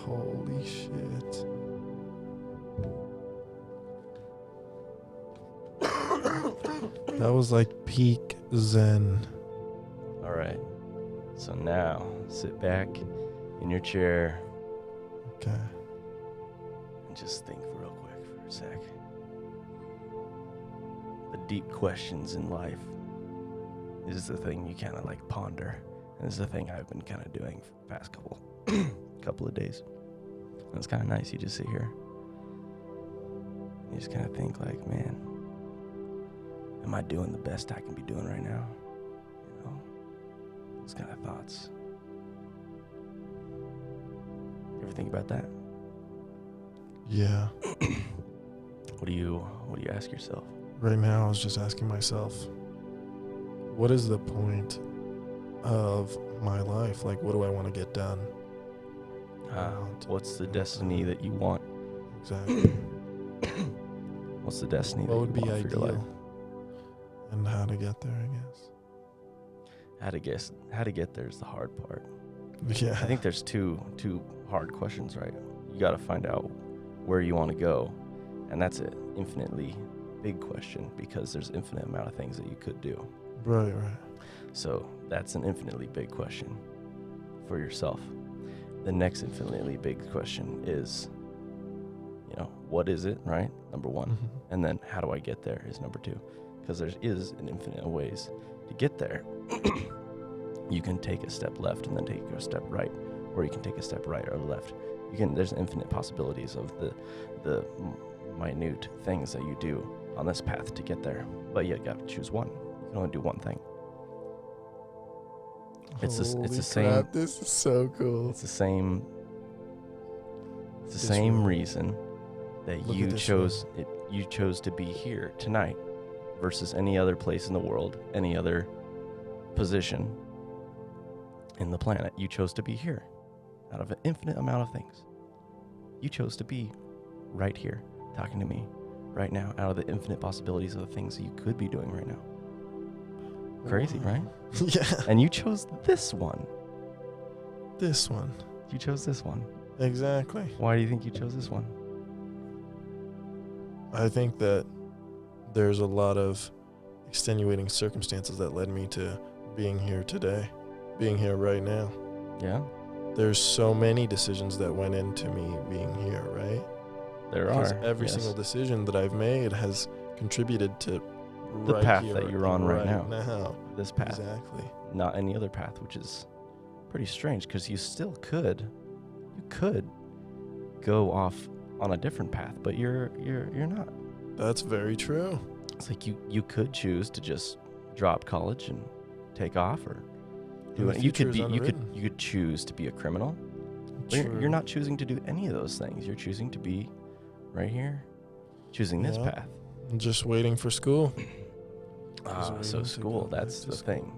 Holy shit. That was like peak Zen. All right. So now, sit back in your chair Okay. and just think real quick for a sec. The deep questions in life is the thing you kind of like ponder. And this is the thing I've been kind of doing for the past couple of days. And it's kind of nice. You just sit here. You just kind of think like, man, am I doing the best I can be doing right now? You know, those kind of thoughts. You ever think about that? Yeah. What do you ask yourself? Right now, I was just asking myself, what is the point of my life? Like, what do I want to get done? What's the destiny that you want? Exactly. What's the destiny What that would you be want for your life? ideal? And how to get there, I guess. How to get there is the hard part. Yeah. I think there's two hard questions, right? You got to find out where you want to go, and that's an infinitely big question because there's infinite amount of things that you could do. Right. So that's an infinitely big question for yourself. The next infinitely big question is, what is it, right? Number one. Mm-hmm. And then how do I get there is number two. Because there is an infinite ways to get there. You can take a step left and then take a step right, or you can take a step right or left. There's infinite possibilities of the minute things that you do on this path to get there. But you got to choose one. You can only do one thing. It's the same. This is so cool. It's the same reason that you chose it. You chose to be here tonight versus any other place in the world, any other position in the planet. You chose to be here out of an infinite amount of things. You chose to be right here talking to me right now out of the infinite possibilities of the things that you could be doing right now. Crazy, right? Yeah. And you chose this one. This one. You chose this one. Exactly. Why do you think you chose this one? I think that there's a lot of extenuating circumstances that led me to being here today, being here right now. Yeah? There's so many decisions that went into me being here, right? Because every single decision that I've made has contributed to the right path here that you're on right now. This path. Exactly. Not any other path, which is pretty strange because you still could. You could go off on a different path, but you're not. That's very true. It's like you could choose to just drop college and take off, or do it. You could choose to be a criminal. You're not choosing to do any of those things. You're choosing to be right here, choosing this path. I'm just waiting for school. So school, that's the thing.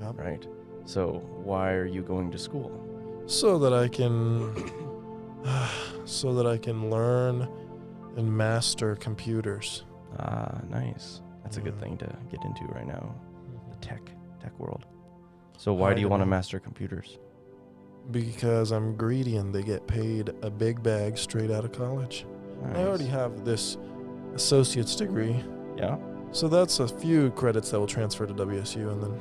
Yep. Right? So why are you going to school? So that I can learn and master computers. Nice. That's a good thing to get into right now, the tech world. So why do you want to master computers? Because I'm greedy and they get paid a big bag straight out of college. Nice. I already have this associate's degree. Yeah? So that's a few credits that will transfer to WSU, and then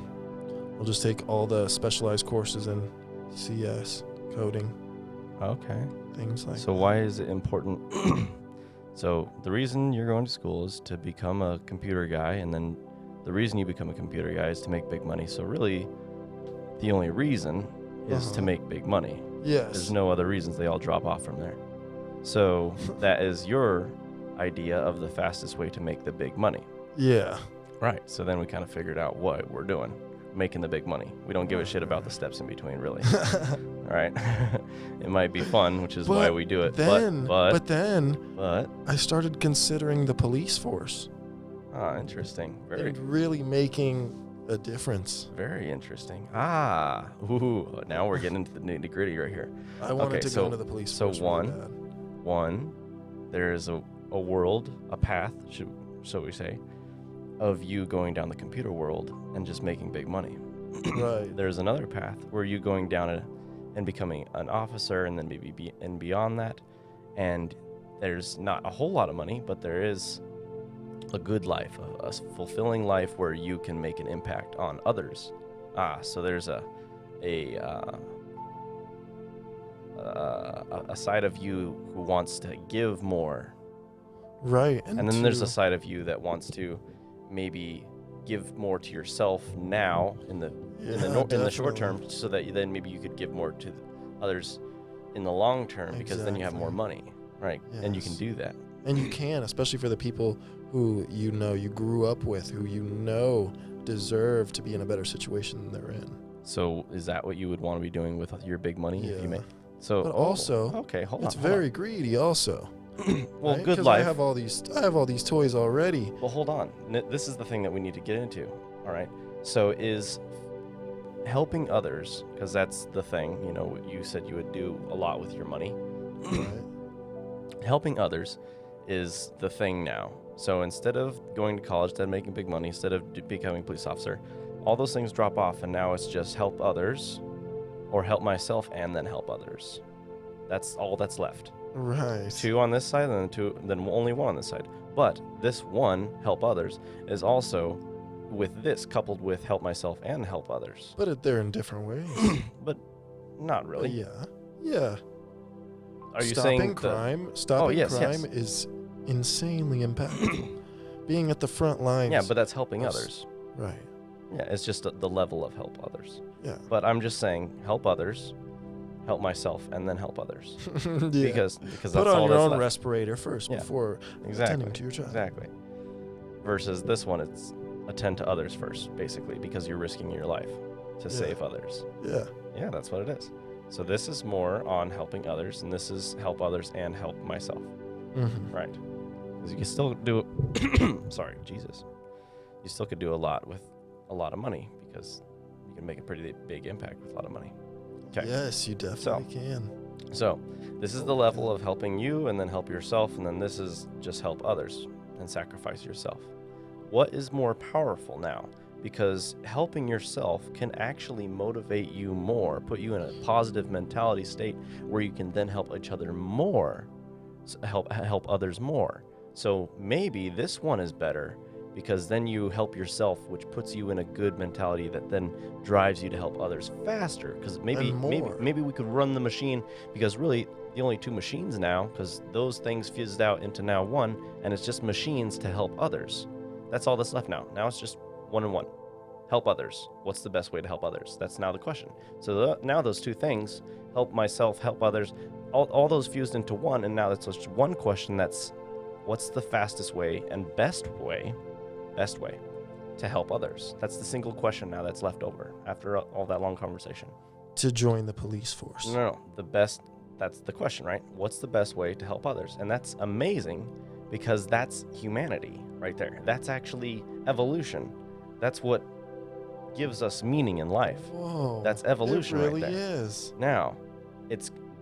I'll just take all the specialized courses in CS, coding. Okay. Things like that. So why is it important? So the reason you're going to school is to become a computer guy, and then the reason you become a computer guy is to make big money. So really, the only reason is to make big money. Yes. There's no other reasons. They all drop off from there. So that is your idea of the fastest way to make the big money. Yeah. Right. So then we kind of figured out what we're doing, making the big money. We don't give a shit about the steps in between, really. All right. It might be fun, which is why we do it. But then But I started considering the police force. Interesting. And really making a difference. Very interesting. Now we're getting into the nitty-gritty right here. I wanted to go into the police force. So one, there is a world, a path, so we say, of you going down the computer world and just making big money. Right. There's another path where you going down and becoming an officer, and then maybe and beyond that. And there's not a whole lot of money, but there is a good life, a fulfilling life where you can make an impact on others. So there's a side of you who wants to give more. Right. And then there's a side of you that wants to maybe give more to yourself now in the short term, so that then maybe you could give more to others in the long term, because then you have more money, right? Yes. And you can do that. And you can, especially for the people who you grew up with, who deserve to be in a better situation than they're in. So is that what you would want to be doing with your big money if you make? So, but also, it's very greedy also. Well, right? Good life. I have all these toys already. Well, hold on. This is the thing that we need to get into. All right. So is helping others, because that's the thing. You said you would do a lot with your money. Right. Helping others is the thing now. So instead of going to college, instead of making big money, instead of becoming a police officer, all those things drop off, and now it's just help others, or help myself and then help others. That's all that's left. Right. 2 on this side, and then only 1 on this side. But this one, help others, is also with this coupled with help myself and help others. But they're in different ways. But not really. Yeah. Are you saying crime is insanely impactful. Being at the front lines. Yeah, but that's helping others. Right. Yeah, it's just the level of help others. Yeah. But I'm just saying, help others, help myself, and then help others. Because that's all that's left. Put on your own respirator first before attending to your child. Exactly. Versus this one, it's attend to others first, basically, because you're risking your life to save others. Yeah. Yeah, that's what it is. So this is more on helping others, and this is help others and help myself. Mm-hmm. Right. Because you can still do sorry, Jesus. You still could do a lot with a lot of money, because you can make a pretty big impact with a lot of money. Okay. Yes, you definitely can. So this is the level of helping you, and then help yourself, and then this is just help others and sacrifice yourself. What is more powerful now? Because helping yourself can actually motivate you more, put you in a positive mentality state where you can then help each other more, help others more. So maybe this one is better, because then you help yourself, which puts you in a good mentality that then drives you to help others faster. Because maybe we could run the machine, because really the only 2 machines now, because those things fizzed out into now 1, and it's just machines to help others. That's all that's left now. Now it's just 1 and 1. Help others. What's the best way to help others? That's now the question. So now those 2 things, help myself, help others, all those fused into 1, and now that's just 1 question. That's what's the fastest way and best way to help others? That's the single question now that's left over after all that long conversation. To join the police force. No, that's the question, right? What's the best way to help others? And that's amazing, because that's humanity right there. That's actually evolution. That's what gives us meaning in life. Whoa, that's evolution. It really right there. Is. Now,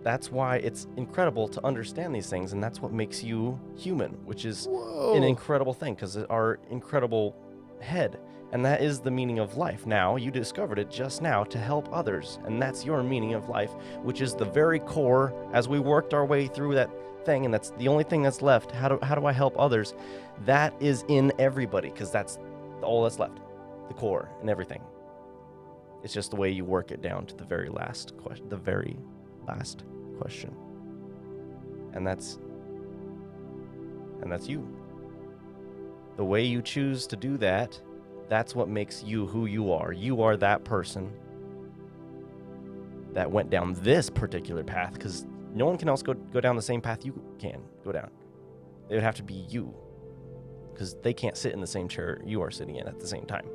that's why it's incredible to understand these things, and that's what makes you human, which is an incredible thing, because our incredible head, and that is the meaning of life. Now, you discovered it just now, to help others, and that's your meaning of life, which is the very core. As we worked our way through that thing, and that's the only thing that's left, how do I help others? That is in everybody, because that's all that's left, the core and everything. It's just the way you work it down to the very last question, and that's you. The way you choose to do that, that's what makes you who you are. You are that person that went down this particular path, because no one can else go down the same path you can go down. It would have to be you, because they can't sit in the same chair you are sitting in at the same time.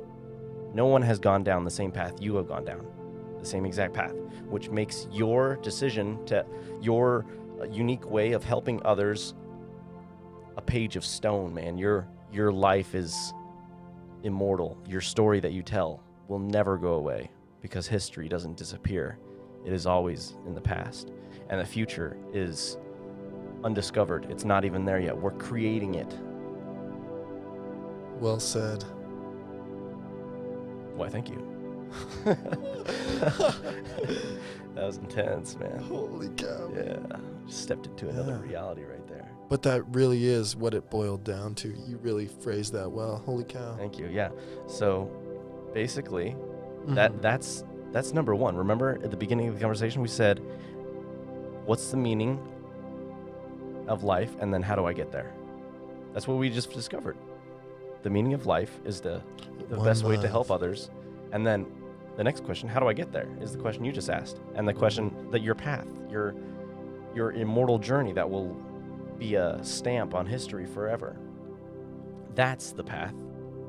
No one has gone down the same path you have gone down, the same exact path, which makes your decision to your unique way of helping others a page of stone, man. Your life is immortal. Your story that you tell will never go away, because history doesn't disappear. It is always in the past, and the future is undiscovered. It's not even there yet. We're creating it. Well said. Why, thank you. That was intense, man. Holy cow. Yeah. Just stepped into another reality right there. But that really is what it boiled down to. You really phrased that well. Holy cow. Thank you. Yeah. So basically, that's number one. Remember at the beginning of the conversation, we said, what's the meaning of life? And then how do I get there? That's what we just discovered. The meaning of life is the best way to help others. And then the next question, how do I get there, is the question you just asked. And the question that your path, your immortal journey that will be a stamp on history forever. That's the path.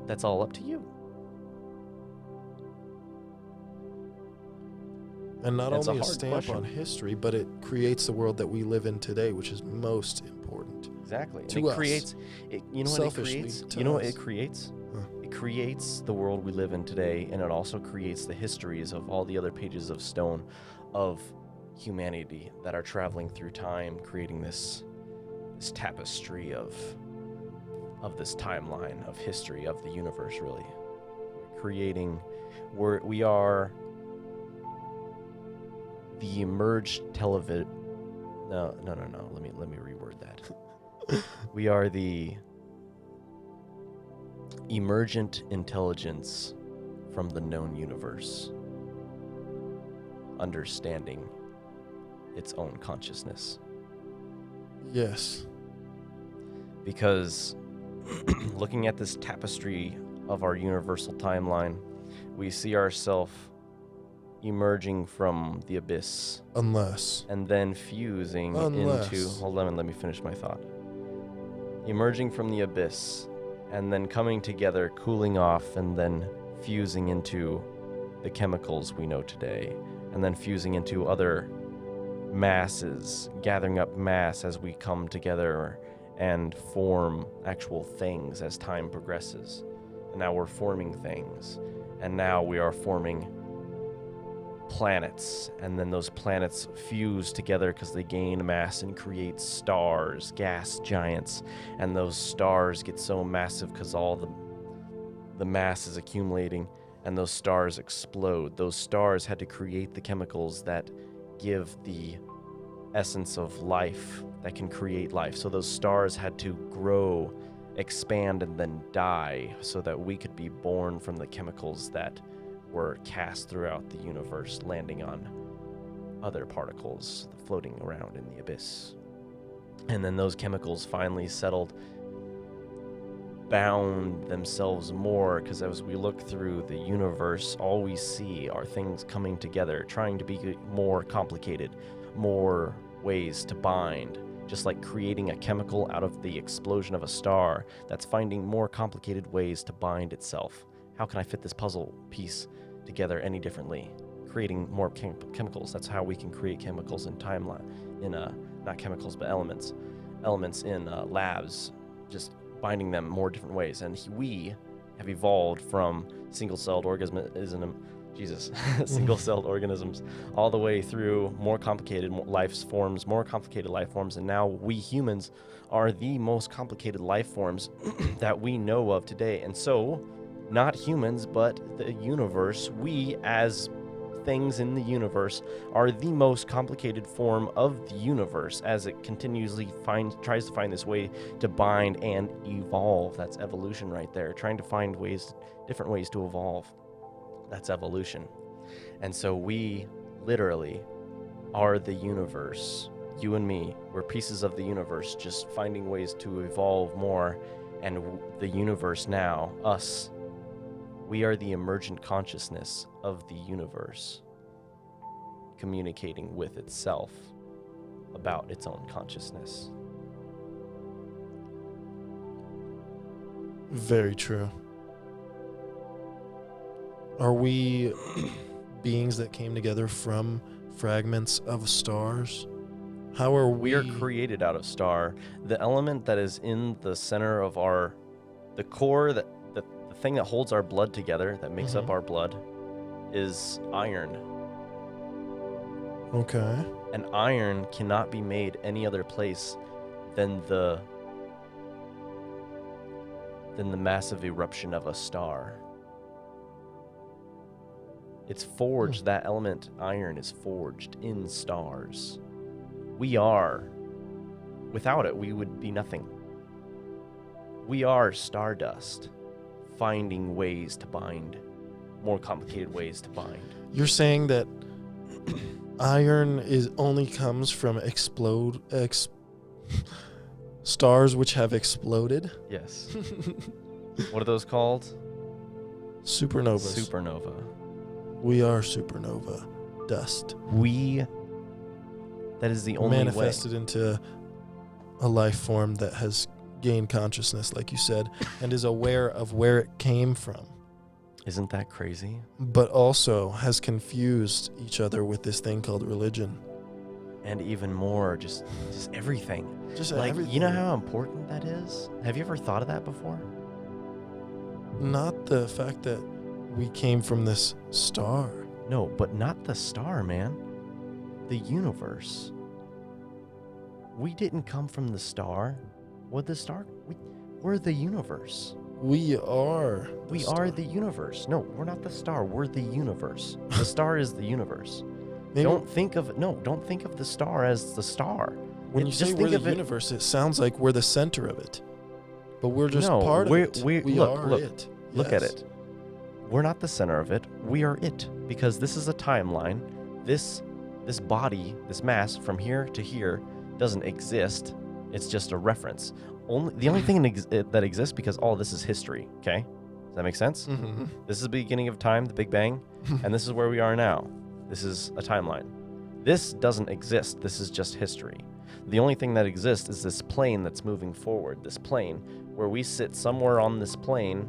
That's all up to you. And not only a stamp on history, but it creates the world that we live in today, which is most important. Exactly. To us. You know what it creates? You know what it creates? It creates the world we live in today, and it also creates the histories of all the other pages of stone of humanity that are traveling through time, creating this tapestry of this timeline of history of the universe, really. We are the emerged television. No. Let me reword that. We are the emergent intelligence from the known universe, understanding its own consciousness. Yes. Because looking at this tapestry of our universal timeline, we see ourselves emerging from the abyss. And then fusing into... Hold on, let me finish my thought. Emerging from the abyss, and then coming together, cooling off, and then fusing into the chemicals we know today, and then fusing into other masses, gathering up mass as we come together and form actual things as time progresses. And now we're forming things, and now we are forming planets, and then those planets fuse together because they gain mass and create stars, gas giants, and those stars get so massive because all the mass is accumulating, and those stars explode. Those stars had to create the chemicals that give the essence of life, that can create life. So those stars had to grow, expand, and then die so that we could be born from the chemicals that were cast throughout the universe, landing on other particles floating around in the abyss. And then those chemicals finally settled, bound themselves more, because as we look through the universe, all we see are things coming together, trying to be more complicated, more ways to bind, just like creating a chemical out of the explosion of a star that's finding more complicated ways to bind itself. How can I fit this puzzle piece together any differently? Creating more chemicals. That's how we can create chemicals in timeline, not chemicals, but elements in labs, just binding them more different ways. And we have evolved from single-celled single-celled organisms all the way through more complicated life forms, and now we humans are the most complicated life forms that we know of today. And so, not humans, but the universe, we as things in the universe are the most complicated form of the universe as it continuously tries to find this way to bind and evolve. That's evolution right there, trying to find different ways to evolve. That's evolution. And so we literally are the universe. You and me, we're pieces of the universe, just finding ways to evolve more. And the universe now, us, we are the emergent consciousness of the universe, communicating with itself about its own consciousness. Very true. Are we beings that came together from fragments of stars? How are we? We are created out of star. The element that is in the center of the core, the thing that holds our blood together, that makes up our blood, is iron. Okay. And iron cannot be made any other place than the massive eruption of a star. It's forged. That element iron is forged in stars. We are. Without it, we would be nothing. We are stardust, finding ways to bind, more complicated ways to bind. You're saying that iron only comes from stars which have exploded? Yes. What are those called? Supernovas. Supernova. We are supernova dust. That is the only manifested into a life form that has gained consciousness, like you said, and is aware of where it came from. Isn't that crazy? But also has confused each other with this thing called religion. And even more, just everything. Just like, everything. You know how important that is? Have you ever thought of that before? Not the fact that we came from this star. No, but not the star, man. The universe. We didn't come from the star. We're the star. We're the universe. We are. We are the universe. No, we're not the star. We're the universe. The star is the universe. Don't think of the star as the star. When you say we're the universe, it sounds like we're the center of it. But we're just part of it. We are it. Look at it. We're not the center of it. We are it. Because this is a timeline. This body, this mass from here to here doesn't exist. It's just a reference. The only thing that exists because all this is history, okay? Does that make sense? Mm-hmm. This is the beginning of time, the Big Bang, and this is where we are now. This is a timeline. This doesn't exist. This is just history. The only thing that exists is this plane that's moving forward, this plane where we sit somewhere on this plane,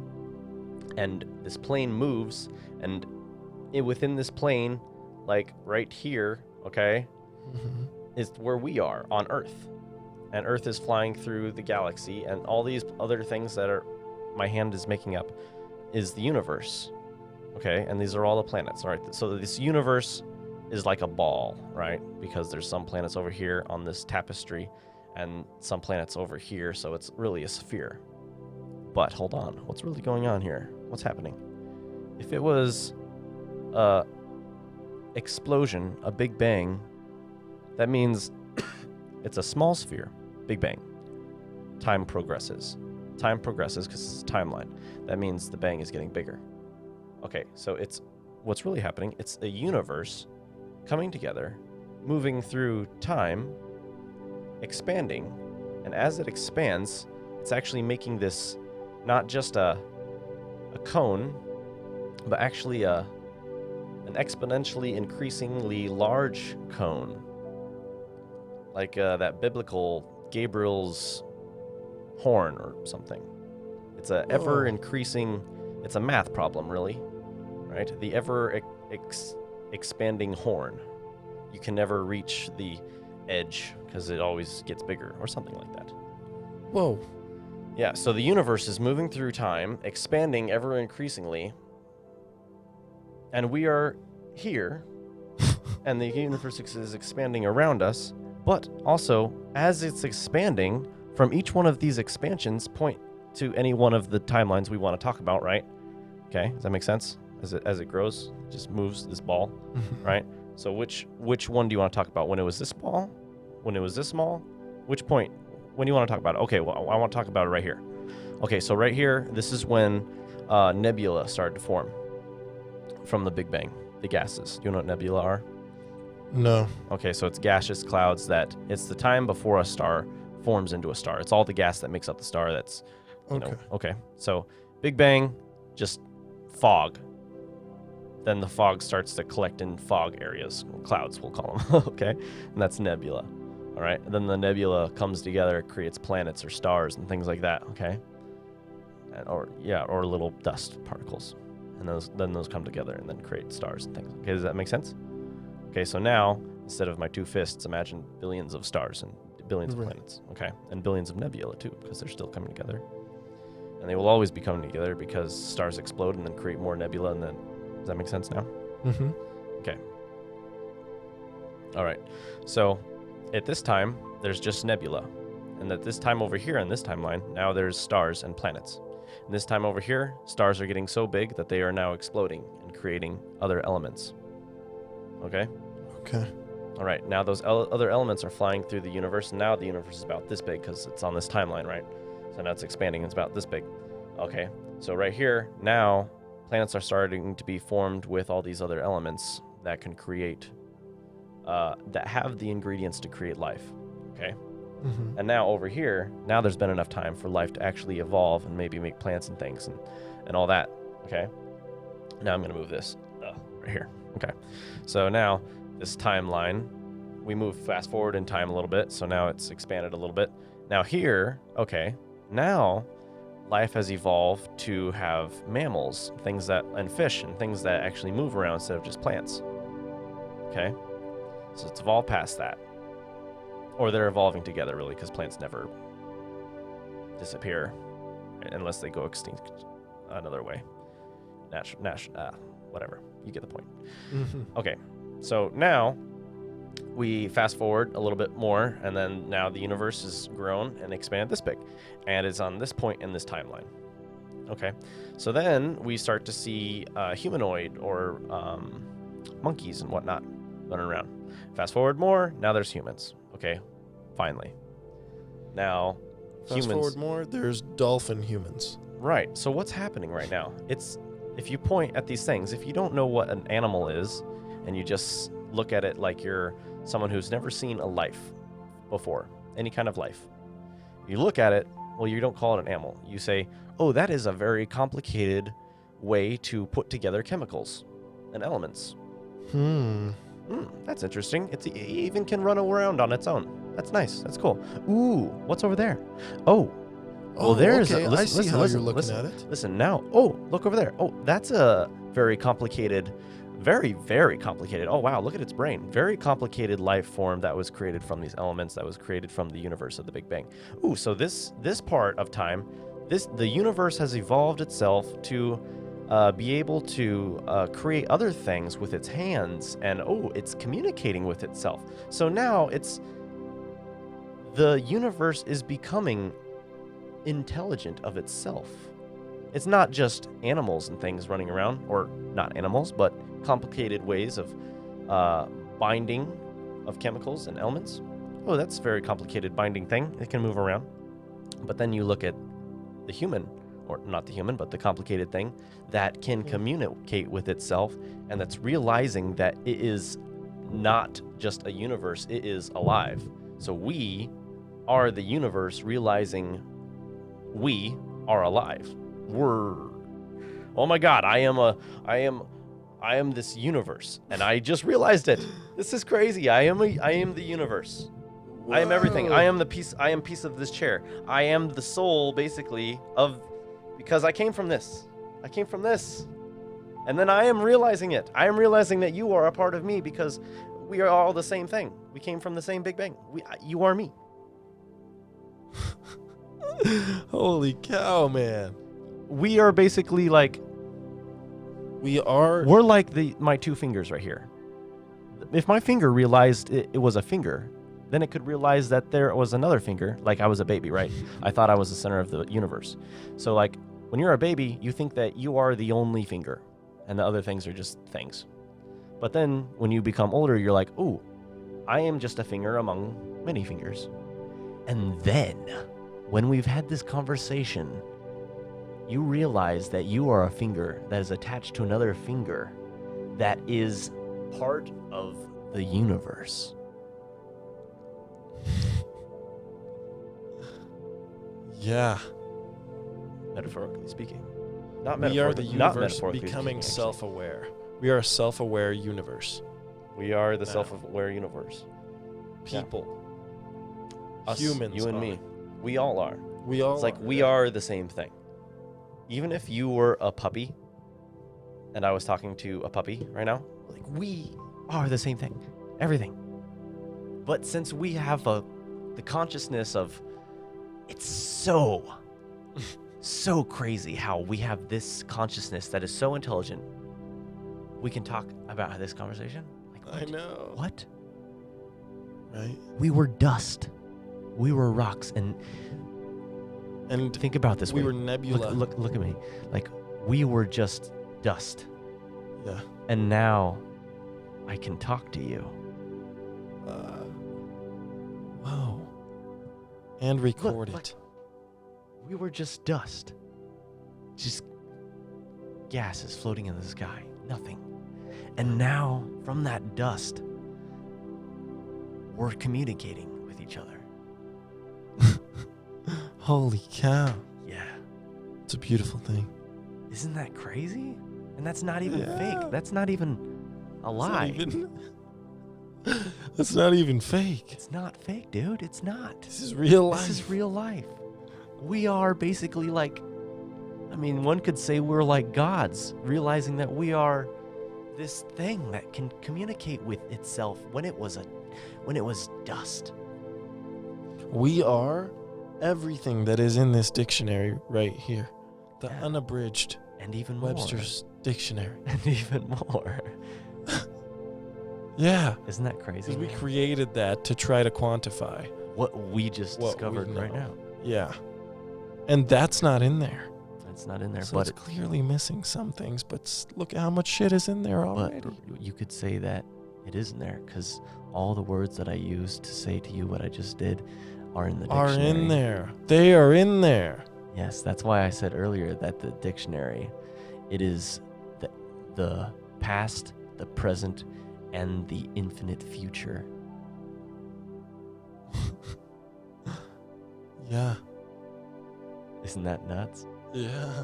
and this plane moves, and within this plane, like right here, okay, is where we are on Earth. And Earth is flying through the galaxy, and all these other things that my hand is making up is the universe. Okay, and these are all the planets, all right? So this universe is like a ball, right? Because there's some planets over here on this tapestry and some planets over here, so it's really a sphere. But hold on, what's really going on here? What's happening? If it was a explosion, a Big Bang, that means it's a small sphere. Big Bang. Time progresses. Time progresses because it's a timeline. That means the bang is getting bigger. Okay, so what's really happening, it's a universe coming together, moving through time, expanding, and as it expands, it's actually making this not just a cone, but actually an exponentially increasingly large cone. Like that biblical Gabriel's horn or something. It's a ever increasing, it's a math problem, really, right? The ever expanding horn. You can never reach the edge because it always gets bigger or something like that. Whoa. Yeah, so the universe is moving through time, expanding ever increasingly, and we are here, and the universe is expanding around us. But also, as it's expanding, from each one of these expansions point to any one of the timelines we want to talk about, right? Okay, does that make sense? As it grows, it just moves this ball, right? So which one do you want to talk about? When it was this ball? When it was this small? Which point? When do you want to talk about it? Okay, well, I want to talk about it right here. Okay, so right here, this is when nebula started to form from the Big Bang, the gases. Do you know what nebula are? No. Okay, so it's gaseous clouds that it's the time before a star forms into a star. It's all the gas that makes up the star that's, okay. So Big Bang, just fog. Then the fog starts to collect in fog areas, clouds we'll call them, okay? And that's nebula, all right? And then the nebula comes together, creates planets or stars and things like that, okay? Or little dust particles. And those come together and then create stars and things. Okay, does that make sense? Okay, so now, instead of my two fists, imagine billions of stars and billions of planets, okay? And billions of nebula, too, because they're still coming together. And they will always be coming together because stars explode and then create more nebula, and then... Does that make sense now? Mm-hmm. Okay. All right. So, at this time, there's just nebula. And at this time over here in this timeline, now there's stars and planets. And this time over here, stars are getting so big that they are now exploding and creating other elements. Okay? Okay. All right, now those other elements are flying through the universe, and now the universe is about this big because it's on this timeline, right? So now it's expanding, it's about this big. Okay, so right here, now planets are starting to be formed with all these other elements that can create, that have the ingredients to create life, okay? Mm-hmm. And now over here, now there's been enough time for life to actually evolve and maybe make plants and things and all that, okay? Now I'm going to move this right here, okay? So now this timeline, we move fast forward in time a little bit, so now it's expanded a little bit. Now here, okay, now life has evolved to have mammals, things that, and fish, and things that actually move around instead of just plants, okay? So it's evolved past that. Or they're evolving together, really, because plants never disappear unless they go extinct another way. Whatever. You get the point. Mm-hmm. Okay, so now we fast forward a little bit more, and then now the universe has grown and expanded this big, and it's on this point in this timeline. Okay, so then we start to see humanoid or monkeys and whatnot running around. Fast forward more, now there's humans. Okay, finally. Now, Fast forward more, there's dolphin humans. Right, so what's happening right now? It's, if you point at these things, if you don't know what an animal is, and you just look at it like you're someone who's never seen a life before, any kind of life, you look at it, well, you don't call it an animal. You say, oh, that is a very complicated way to put together chemicals and elements. That's interesting. It even can run around on its own. That's nice. That's cool. Ooh, what's over there? Oh, well, there's okay. I see how you're looking at it. Listen now. Oh, look over there. Oh, that's a very complicated, very, very complicated. Oh, wow, look at its brain. Very complicated life form that was created from these elements, that was created from the universe of the Big Bang. Ooh, so this part of time, the universe has evolved itself to be able to create other things with its hands, and it's communicating with itself. So now the universe is becoming intelligent of itself. It's not just animals and things running around, or not animals, but complicated ways of binding of chemicals and elements. Oh, that's a very complicated binding thing. It can move around. But then you look at the human, or not the human, but the complicated thing that can communicate with itself, and that's realizing that it is not just a universe, it is alive. So we are the universe realizing we are alive. Oh my God, I am this universe, and I just realized it. This is crazy. I am the universe. Whoa. I am everything. I am piece of this chair. I am the soul, basically, because I came from this. And then I am realizing it. I am realizing that you are a part of me, because we are all the same thing. We came from the same Big Bang. You are me. Holy cow, man. We are basically like... We're like my two fingers right here. If my finger realized it was a finger, then it could realize that there was another finger, like I was a baby, right? I thought I was the center of the universe. So like, when you're a baby, you think that you are the only finger, and the other things are just things. But then, when you become older, you're like, ooh, I am just a finger among many fingers. And then, when we've had this conversation, you realize that you are a finger that is attached to another finger that is part of the universe. Yeah. Metaphorically speaking. We are the universe becoming self-aware. We are a self-aware universe. We are the self-aware universe. People. Yeah. Us, humans. You and me. We all are. It's like we are the same thing. Even if you were a puppy and I was talking to a puppy right now, like we are the same thing. Everything. But since we have the consciousness of, it's so crazy how we have this consciousness that is so intelligent. We can talk about this conversation. Like, what? I know. What? Right? We were dust. We were rocks. And And think about this. We were nebula. Look at me. Like, we were just dust. Yeah. And now I can talk to you. Wow. And record it. Look, we were just dust. Just gases floating in the sky. Nothing. And now, from that dust, we're communicating with each other. Holy cow. Yeah. It's a beautiful thing. Isn't that crazy? And that's not even fake. That's not even a lie. That's not even fake. It's not fake, dude. It's not. This is real life. This is real life. We are basically like, I mean, one could say we're like gods, realizing that we are this thing that can communicate with itself when it was dust. We are everything that is in this dictionary right here. The unabridged and even Webster's dictionary. And even more. Yeah. Isn't that crazy? Because we created that to try to quantify what we just discovered right now. Yeah. And that's not in there. It's not in there, so but it's clearly missing some things, but look at how much shit is in there already. But you could say that it is in there because all the words that I used to say to you what I just did are in the dictionary. Are in there. They are in there. Yes, that's why I said earlier that the dictionary, it is the past, the present, and the infinite future. Yeah. Isn't that nuts? Yeah.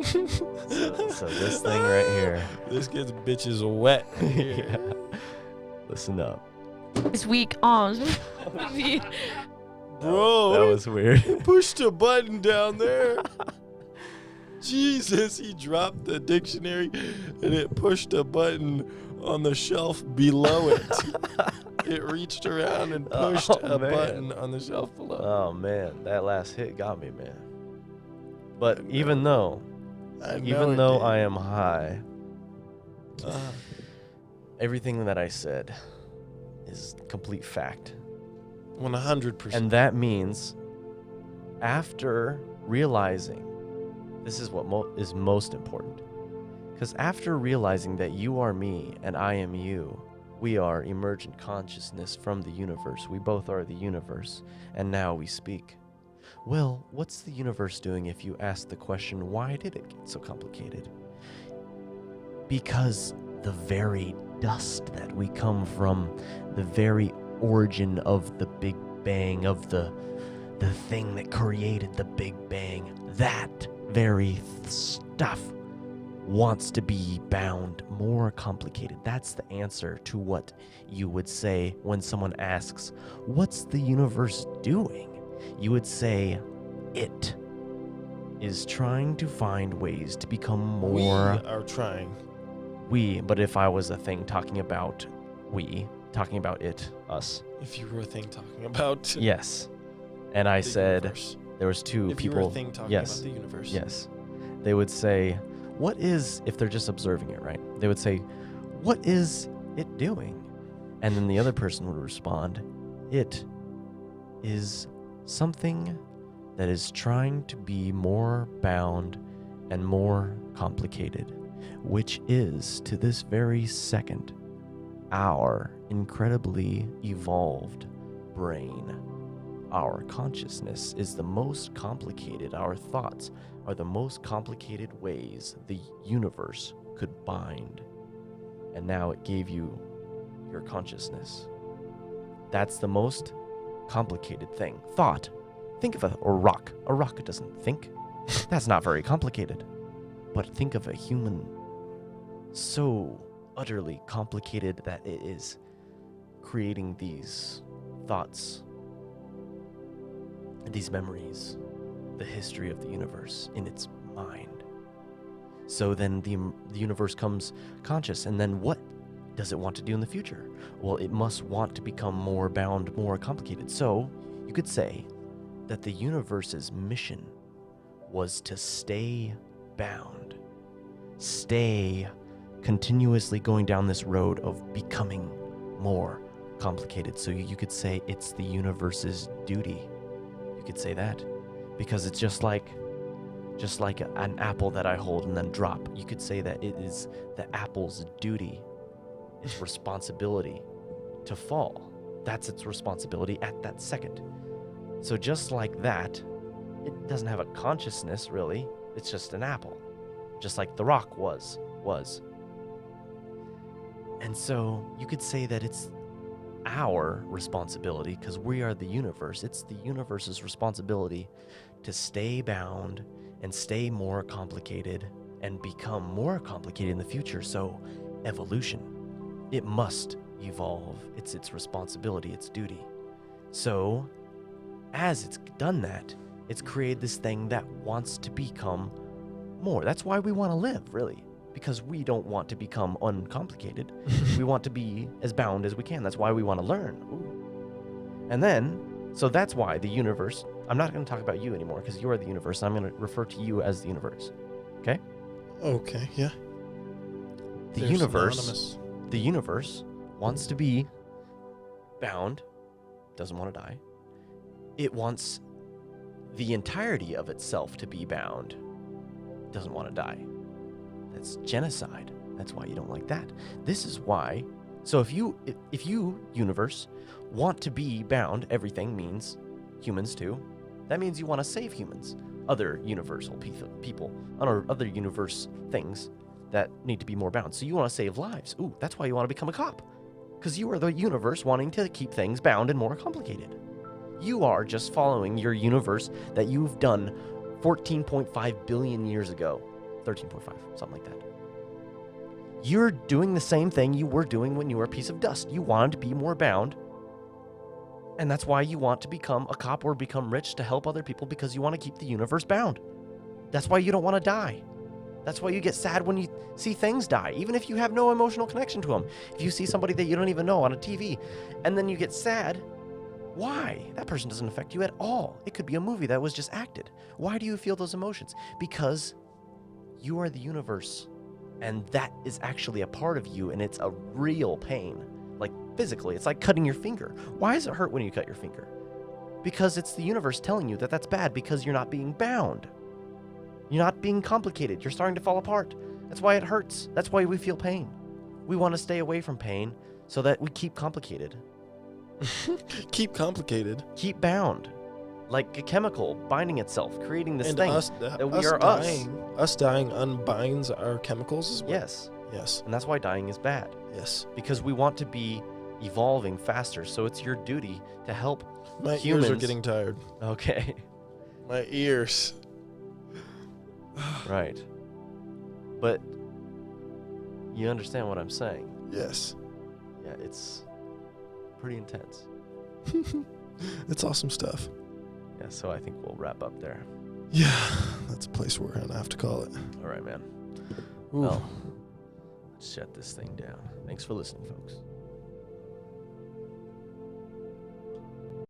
So this thing right here. This gets bitches wet. Yeah. Listen up. This week on. Bro. That was weird. He pushed a button down there. Jesus, he dropped the dictionary and it pushed a button on the shelf below it. It reached around and pushed a button on the shelf below. Oh, man. That last hit got me, man. But even though I am high, everything that I said is complete fact. 100%. And that means after realizing, this is what is most important, because after realizing that you are me and I am you, we are emergent consciousness from the universe. We both are the universe, and now we speak. Well, what's the universe doing if you ask the question, why did it get so complicated? Because the very dust that we come from, the very origin of the Big Bang, of the thing that created the Big Bang, that very stuff wants to be bound more complicated. That's the answer to what you would say when someone asks, what's the universe doing? You would say, it is trying to find ways to become more... We are trying. But if I was a thing talking about it, us. If you were a thing talking about... Yes. And I said, universe. There was two if people... If you were a thing talking about the universe. Yes. They would say, what is... If they're just observing it, right? They would say, what is it doing? And then the other person would respond, it is something that is trying to be more bound and more complicated, which is, to this very second, our incredibly evolved brain. Our consciousness is the most complicated. Our thoughts are the most complicated ways the universe could bind. And now it gave you your consciousness. That's the most complicated thing. Thought. Think of a rock. A rock doesn't think. That's not very complicated. But think of a human so utterly complicated that it is creating these thoughts, these memories, the history of the universe in its mind. So then the universe comes conscious, and then what does it want to do in the future? Well, it must want to become more bound, more complicated. So you could say that the universe's mission was to stay bound, stay continuously going down this road of becoming more complicated. So you could say it's the universe's duty. You could say that because it's just like an apple that I hold and then drop. You could say that it is the apple's duty, its responsibility to fall. That's its responsibility at that second. So just like that, it doesn't have a consciousness really. It's just an apple, just like the rock was. And so you could say that it's our responsibility because we are the universe. It's the universe's responsibility to stay bound and stay more complicated and become more complicated in the future. So evolution, it must evolve. It's its responsibility, its duty. So as it's done that, it's created this thing that wants to become more. That's why we want to live, really, because we don't want to become uncomplicated. We want to be as bound as we can. That's why we want to learn. Ooh. And then, so that's why the universe, I'm not going to talk about you anymore because you are the universe. I'm going to refer to you as the universe. Okay? Okay, yeah. The They're synonymous. universe wants to be bound, doesn't want to die. It wants the entirety of itself to be bound, doesn't want to die. That's genocide. That's why you don't like that. This is why. So if you universe want to be bound, everything means humans too. That means you want to save humans, other universal people, other universe things that need to be more bound. So you want to save lives. Ooh, that's why you want to become a cop, because you are the universe wanting to keep things bound and more complicated. You are just following your universe that you've done 14.5 billion years ago. 13.5, something like that. You're doing the same thing you were doing when you were a piece of dust. You wanted to be more bound, and that's why you want to become a cop or become rich to help other people, because you want to keep the universe bound. That's why you don't want to die. That's why you get sad when you see things die, even if you have no emotional connection to them. If you see somebody that you don't even know on a TV, and then you get sad, why? That person doesn't affect you at all. It could be a movie that was just acted. Why do you feel those emotions? Because you are the universe, and that is actually a part of you, and it's a real pain. Like physically, it's like cutting your finger. Why does it hurt when you cut your finger? Because it's the universe telling you that that's bad, because you're not being bound. You're not being complicated. You're starting to fall apart. That's why it hurts. That's why we feel pain. We want to stay away from pain so that we keep complicated. Keep complicated. Keep bound. Like a chemical binding itself, creating this And thing that we are us. Us dying unbinds our chemicals as well. Yes. Yes. And that's why dying is bad. Yes. Because we want to be evolving faster. So it's your duty to help My humans. ears are getting tired. Okay. My ears. Right. But you understand what I'm saying? Yes. Yeah, it's pretty intense. It's awesome stuff. Yeah, so I think we'll wrap up there. Yeah, that's a place we're gonna have to call it. All right, man. Ooh. Well, let's shut this thing down. Thanks for listening, folks.